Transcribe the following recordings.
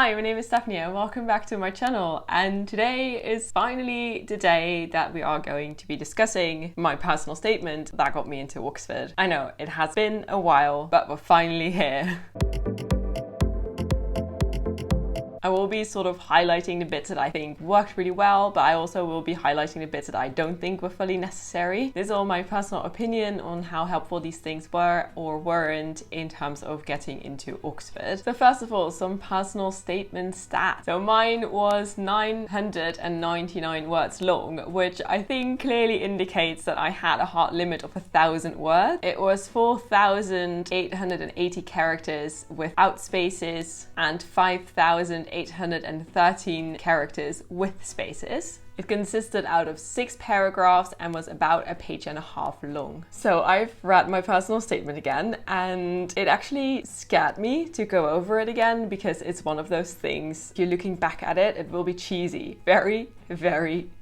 Hi, my name is Stephanie and welcome back to my channel, and today is finally the day that we are going to be discussing my personal statement that got me into Oxford. I know, it has been a while, but we're finally here. I will be sort of highlighting the bits that I think worked really well, but I also will be highlighting the bits that I don't think were fully necessary. This is all my personal opinion on how helpful these things were or weren't in terms of getting into Oxford. So first of all, some personal statement stats. So mine was 999 words long, which I think clearly indicates that I had a hard limit of 1,000 words. It was 4,880 characters without spaces and 5,813 characters with spaces. It consisted out of 6 paragraphs and was about a page and a half long. So I've read my personal statement again, and it actually scared me to go over it again because it's one of those things, if you're looking back at it, it will be cheesy. Very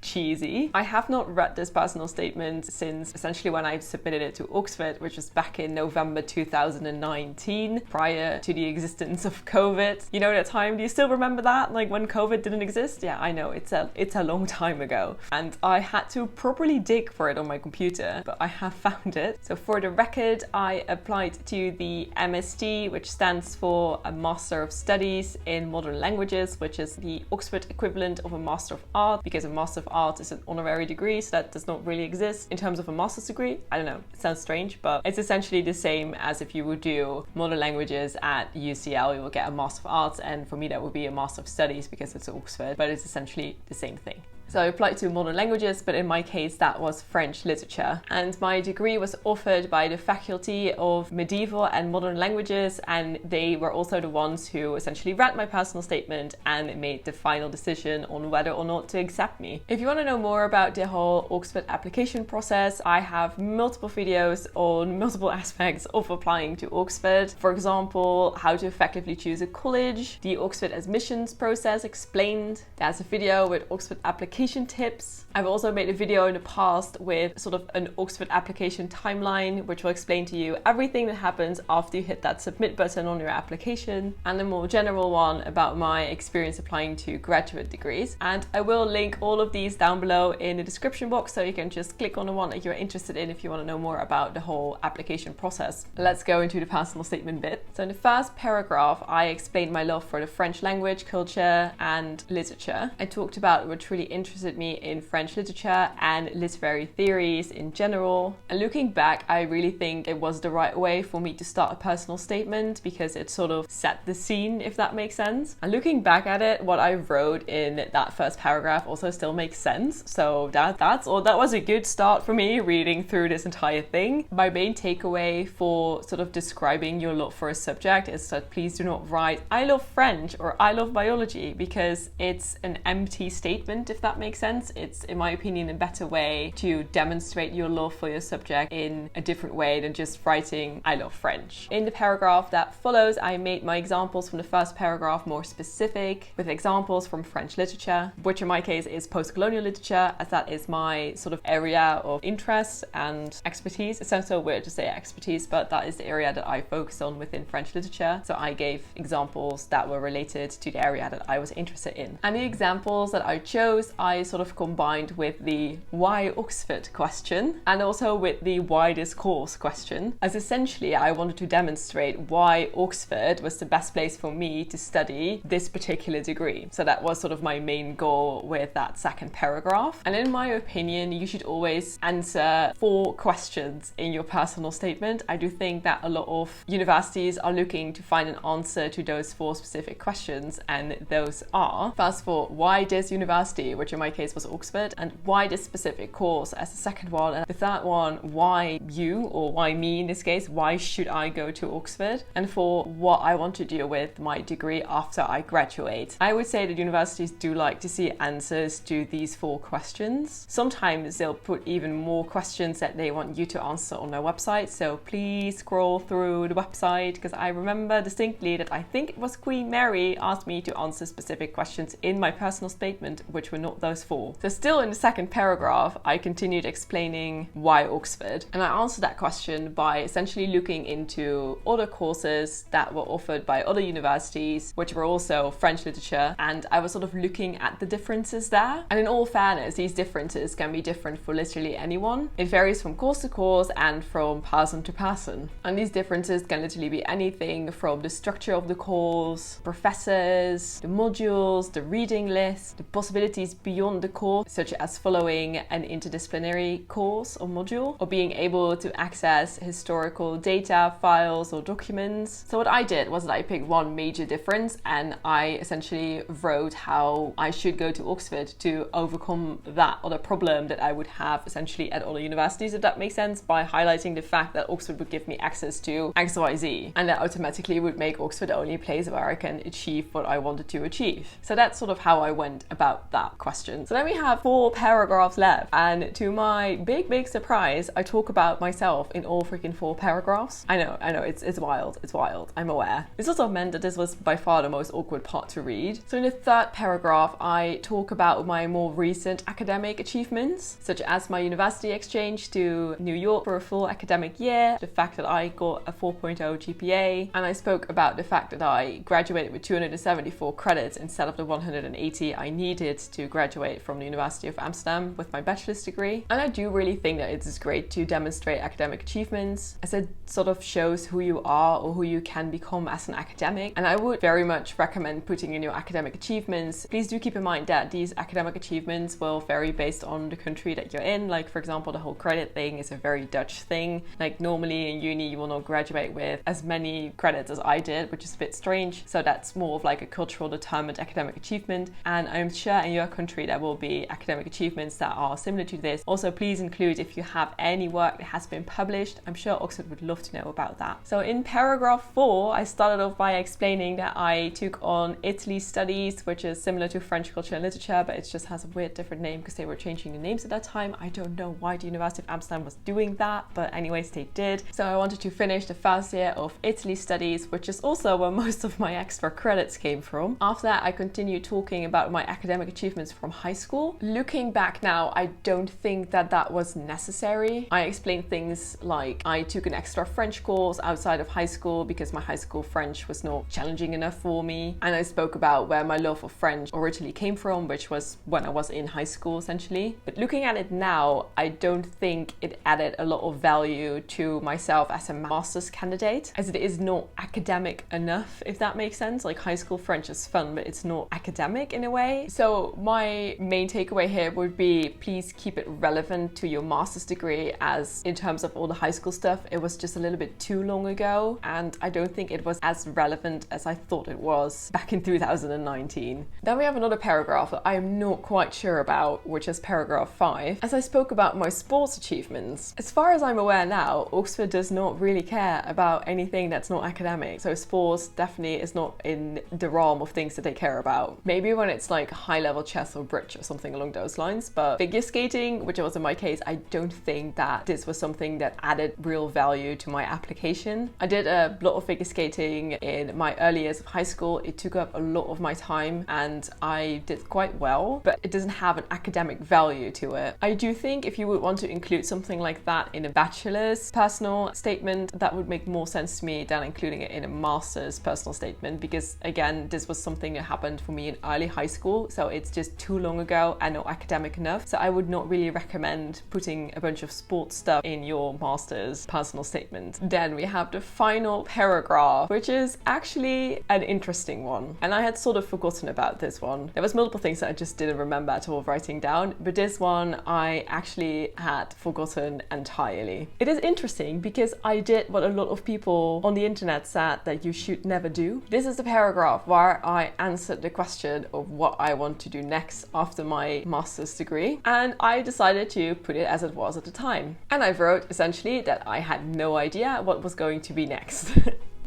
cheesy. I have not read this personal statement since essentially when I submitted it to Oxford, which was back in November 2019, prior to the existence of COVID. You know that time? Do you still remember that? Like when COVID didn't exist? Yeah, I know, it's a long time ago. And I had to properly dig for it on my computer, but I have found it. So for the record, I applied to the MSc, which stands for a Master of Studies in Modern Languages, which is the Oxford equivalent of a Master of Arts, because a Master of Arts is an honorary degree, so that does not really exist in terms of a master's degree. I don't know, it sounds strange, but it's essentially the same as if you would do modern languages at UCL, you will get a Master of Arts, and for me that would be a Master of Studies because it's Oxford, but it's essentially the same thing. So I applied to modern languages, but in my case that was French literature. And my degree was offered by the Faculty of Medieval and Modern Languages, and they were also the ones who essentially read my personal statement and made the final decision on whether or not to accept me. If you want to know more about the whole Oxford application process, I have multiple videos on multiple aspects of applying to Oxford. For example, how to effectively choose a college, the Oxford admissions process explained. There's a video with Oxford application tips. I've also made a video in the past with sort of an Oxford application timeline, which will explain to you everything that happens after you hit that submit button on your application, and a more general one about my experience applying to graduate degrees. And I will link all of these down below in the description box, so you can just click on the one that you're interested in if you want to know more about the whole application process. Let's go into the personal statement bit. So in the first paragraph, I explained my love for the French language, culture, and literature. I talked about what really interested me in French literature and literary theories in general. And looking back, I really think it was the right way for me to start a personal statement because it sort of set the scene, if that makes sense. And looking back at it, what I wrote in that first paragraph also still makes sense. So that was a good start for me reading through this entire thing. My main takeaway for sort of describing your love for a subject is that please do not write I love French or I love biology, because it's an empty statement, if that makes sense. It's, in my opinion, a better way to demonstrate your love for your subject in a different way than just writing I love French. In the paragraph that follows, I made my examples from the first paragraph more specific, with examples from French literature, which in my case is post-colonial literature, as that is my sort of area of interest and expertise. It sounds so weird to say expertise, but that is the area that I focus on within French literature. So I gave examples that were related to the area that I was interested in. And the examples that I chose, I sort of combined with the why Oxford question and also with the why this course question, as essentially I wanted to demonstrate why Oxford was the best place for me to study this particular degree. So that was sort of my main goal with that second paragraph. And in my opinion, you should always answer 4 questions in your personal statement. I do think that a lot of universities are looking to find an answer to those 4 specific questions, and those are, first of all, why this university, which in my case was Oxford, and why this specific course as the second one, and the third one, why you, or why me in this case, why should I go to Oxford, and for what I want to do with my degree after I graduate. I would say that universities do like to see answers to these 4 questions. Sometimes they'll put even more questions that they want you to answer on their website, so please scroll through the website, because I remember distinctly that I think it was Queen Mary asked me to answer specific questions in my personal statement which were not those four. So still in the second paragraph, I continued explaining why Oxford, and I answered that question by essentially looking into other courses that were offered by other universities, which were also French literature, and I was sort of looking at the differences there. And in all fairness, these differences can be different for literally anyone. It varies from course to course and from person to person. And these differences can literally be anything from the structure of the course, professors, the modules, the reading list, the possibilities beyond the course, such as following an interdisciplinary course or module, or being able to access historical data, files, or documents. So what I did was that I picked one major difference and I essentially wrote how I should go to Oxford to overcome that other problem that I would have essentially at other universities, if that makes sense, by highlighting the fact that Oxford would give me access to XYZ, and that automatically would make Oxford the only place where I can achieve what I wanted to achieve. So that's sort of how I went about that question. So then we have 4 paragraphs left, and to my big surprise, I talk about myself in all freaking 4 paragraphs. I know, it's wild, I'm aware. This also meant that this was by far the most awkward part to read. So in the 3rd paragraph, I talk about my more recent academic achievements, such as my university exchange to New York for a full academic year, the fact that I got a 4.0 GPA, and I spoke about the fact that I graduated with 274 credits instead of the 180 I needed to graduate from the University of Amsterdam with my bachelor's degree. And I do really think that it is great to demonstrate academic achievements, as it sort of shows who you are or who you can become as an academic. And I would very much recommend putting in your academic achievements. Please do keep in mind that these academic achievements will vary based on the country that you're in. Like, for example, the whole credit thing is a very Dutch thing. Like, normally in uni you will not graduate with as many credits as I did, which is a bit strange. So that's more of like a cultural determined academic achievement, and I'm sure in your country there will be academic achievements that are similar to this. Also, please include if you have any work that has been published. I'm sure Oxford would love to know about that. So in paragraph 4, I started off by explaining that I took on Italy studies, which is similar to French culture and literature, but it just has a weird different name because they were changing the names at that time. I don't know why the University of Amsterdam was doing that, but anyways, they did. So I wanted to finish the first year of Italy studies, which is also where most of my extra credits came from. After that, I continued talking about my academic achievements from high school. Looking back now, I don't think that that was necessary. I explained things like I took an extra French course outside of high school because my high school French was not challenging enough for me. And I spoke about where my love of French originally came from, which was when I was in high school, essentially. But looking at it now, I don't think it added a lot of value to myself as a master's candidate, as it is not academic enough, if that makes sense. Like, high school French is fun, but it's not academic in a way. So my main takeaway here would be, please keep it relevant to your master's degree, as in terms of all the high school stuff, it was just a little bit too long ago, and I don't think it was as relevant as I thought it was back in 2019. Then we have another paragraph that I am not quite sure about, which is paragraph 5, as I spoke about my sports achievements. As far as I'm aware now, Oxford does not really care about anything that's not academic, so sports definitely is not in the realm of things that they care about. Maybe when it's like high-level chess or bridge or something along those lines, but figure skating, which was in my case, I don't think that this was something that added real value to my application. I did a lot of figure skating in my early years of high school. It took up a lot of my time and I did quite well, but it doesn't have an academic value to it. I do think if you would want to include something like that in a bachelor's personal statement, that would make more sense to me than including it in a master's personal statement, because again, this was something that happened for me in early high school, so it's just too long ago and not academic enough. So I would not really recommend putting a bunch of sports stuff in your master's personal statement. Then we have the final paragraph, which is actually an interesting one, and I had sort of forgotten about this one. There was multiple things that I just didn't remember at all writing down, but this one I actually had forgotten entirely. It is interesting because I did what a lot of people on the internet said that you should never do. This is the paragraph where I answered the question of what I want to do next after my master's degree, and I decided to put it as it was at the time. And I wrote essentially that I had no idea what was going to be next.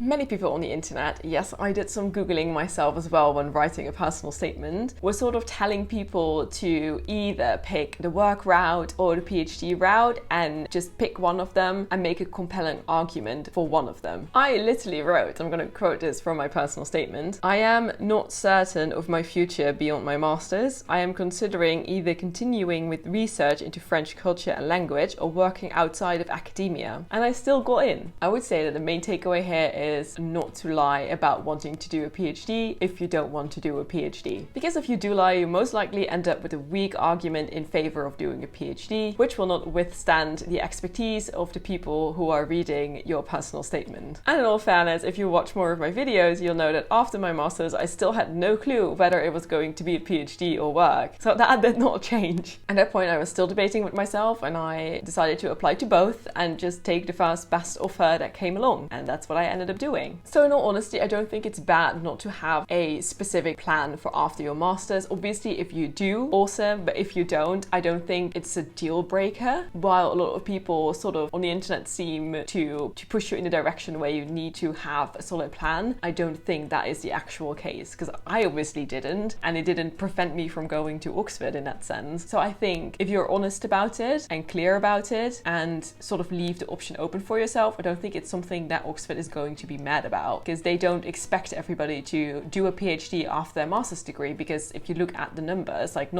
Many people on the internet, yes, I did some Googling myself as well when writing a personal statement, were sort of telling people to either pick the work route or the PhD route and just pick one of them and make a compelling argument for one of them. I literally wrote, I'm going to quote this from my personal statement, "I am not certain of my future beyond my master's. I am considering either continuing with research into French culture and language or working outside of academia." And I still got in. I would say that the main takeaway here is not to lie about wanting to do a PhD if you don't want to do a PhD. Because if you do lie, you most likely end up with a weak argument in favor of doing a PhD, which will not withstand the expertise of the people who are reading your personal statement. And in all fairness, if you watch more of my videos, you'll know that after my master's, I still had no clue whether it was going to be a PhD or work. So that did not change. At that point, I was still debating with myself, and I decided to apply to both and just take the first best offer that came along. And that's what I ended up doing. So in all honesty, I don't think it's bad not to have a specific plan for after your master's. Obviously, if you do, awesome. But if you don't, I don't think it's a deal breaker. While a lot of people sort of on the internet seem to push you in the direction where you need to have a solid plan, I don't think that is the actual case, because I obviously didn't, and it didn't prevent me from going to Oxford in that sense. So I think if you're honest about it and clear about it and sort of leave the option open for yourself, I don't think it's something that Oxford is going to be mad about, because they don't expect everybody to do a PhD after their master's degree. Because if you look at the numbers, like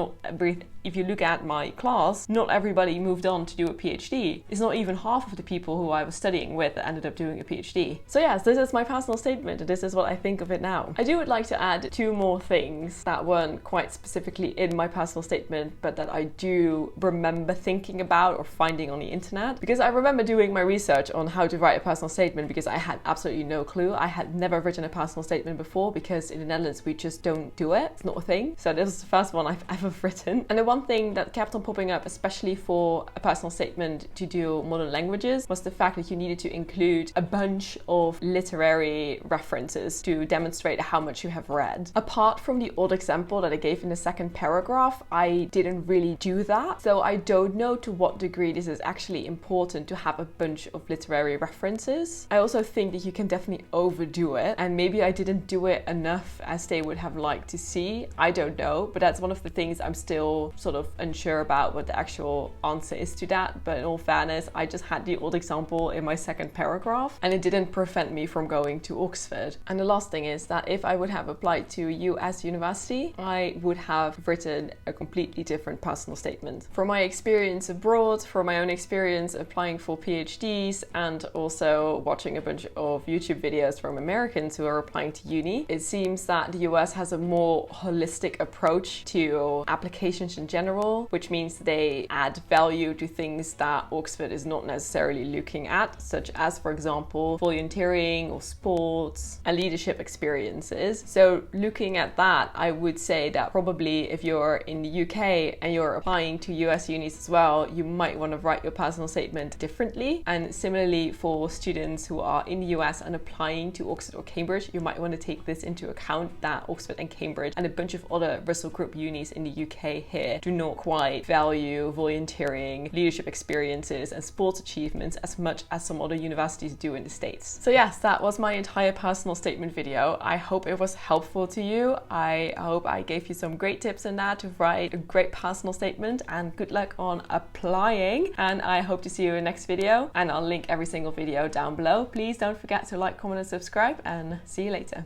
if you look at my class, not everybody moved on to do a PhD. It's not even half of the people who I was studying with that ended up doing a PhD. So yes, this is my personal statement, and this is what I think of it now. I would like to add two more things that weren't quite specifically in my personal statement, but that I do remember thinking about or finding on the internet. Because I remember doing my research on how to write a personal statement, because I had absolutely no clue. I had never written a personal statement before, because in the Netherlands we just don't do it. It's not a thing. So this was the first one I've ever written. And the one thing that kept on popping up, especially for a personal statement to do modern languages, was the fact that you needed to include a bunch of literary references to demonstrate how much you have read. Apart from the odd example that I gave in the second paragraph, I didn't really do that. So I don't know to what degree this is actually important to have a bunch of literary references. I also think that you can definitely overdo it, and maybe I didn't do it enough as they would have liked to see. I don't know, but that's one of the things I'm still sort of unsure about what the actual answer is to that. But in all fairness, I just had the old example in my second paragraph, and it didn't prevent me from going to Oxford. And the last thing is that if I would have applied to a US university, I would have written a completely different personal statement. From my experience abroad, from my own experience applying for PhDs, and also watching a bunch of YouTube videos from Americans who are applying to uni, it seems that the US has a more holistic approach to applications in general, which means they add value to things that Oxford is not necessarily looking at, such as, for example, volunteering or sports and leadership experiences. So looking at that, I would say that probably if you're in the UK and you're applying to US unis as well, you might want to write your personal statement differently. And similarly for students who are in the US and applying to Oxford or Cambridge, you might want to take this into account, that Oxford and Cambridge and a bunch of other Russell Group unis in the UK here do not quite value volunteering, leadership experiences and sports achievements as much as some other universities do in the States. So yes, that was my entire personal statement video. I hope it was helpful to you. I hope I gave you some great tips in that to write a great personal statement, and good luck on applying. And I hope to see you in the next video, and I'll link every single video down below. Please don't forget to like, comment and subscribe, and see you later.